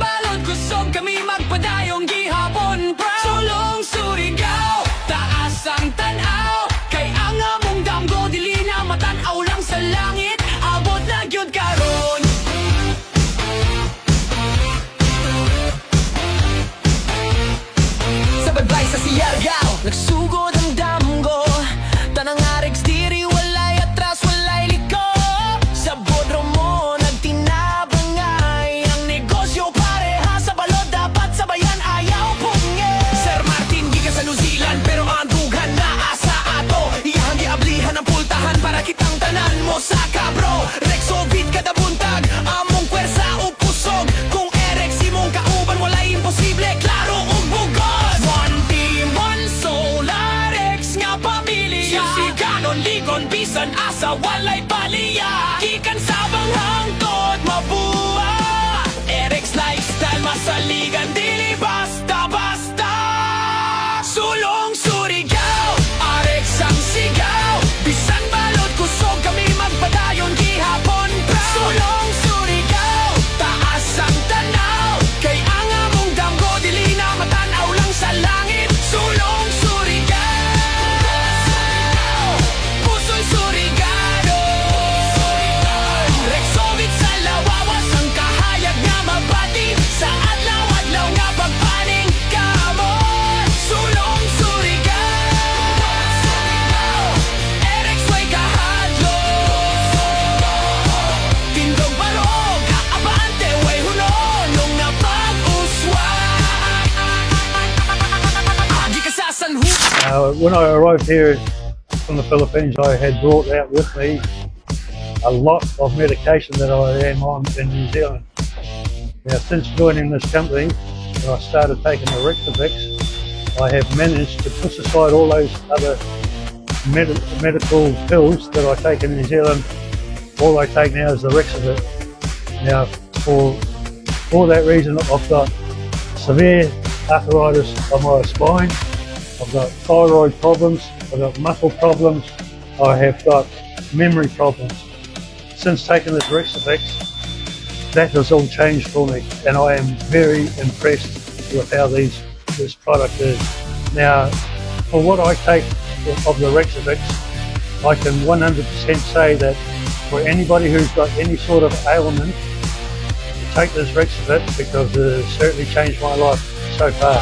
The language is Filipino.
balot kusog kami magpadayong gihapon pra. Sulong Surigao, taas ang tanaw, kay ang among damgo dili na matanaw lang sa langit, abot na gyud karon. Sa badbay sa Siargao, nagsugod ang damgo, tanang aregs diri walay atras walay liko. Sa Bodromo nagtinabangay ang negosyo pareha sa balod dapat sabayan ayaw punge. Sir Martin gikan sa New Zealand pero ang dughan naa sa ato, iyang giablihan ang pultahan para kitang tanan mo sa kabro. Rexovit kada buntag among pwersa ug kusog, kung erex imong kauban walay imposible, klaro ug bugos. One team, one soul, arex nga pamilya, sisiganon ligon bisan asa walay paliya. Gikan sa banghangtod mabuha, erex lifestyle masaligan dili basta-basta. Sulong Surigao, arex ang sigaw, bisan balot kusog kami magpadayon gihapon pra. Sulong Surigao, taas ang tanaw, kay ang among damgo dili na matanaw lang sa langit. Sulong Surigao, puso'y Surigado, Rexovit sa lawawas ang kahayag nga mabati, sa adlaw-adlaw nga pagpaning kamot. Sulong Surigao, erex way kahadlok, tindog barog kaabante way hunong nga pag-uswag. Agi ka sa San Juan. When I arrived here from the Philippines, I had brought out with me a lot of medication that I am on in New Zealand. Now, since joining this company, when I started taking the Rexovix, I have managed to push aside all those other medical pills that I take in New Zealand. All I take now is the Rexovix. Now, for that reason, I've got severe arthritis on my spine, I've got thyroid problems, I've got muscle problems, I have got memory problems. Since taking this Rexovix, that has all changed for me, and I am very impressed with how this product is. Now, for what I take of the Rexovix, I can 100% say that for anybody who's got any sort of ailment, take this Rexovix because it has certainly changed my life so far.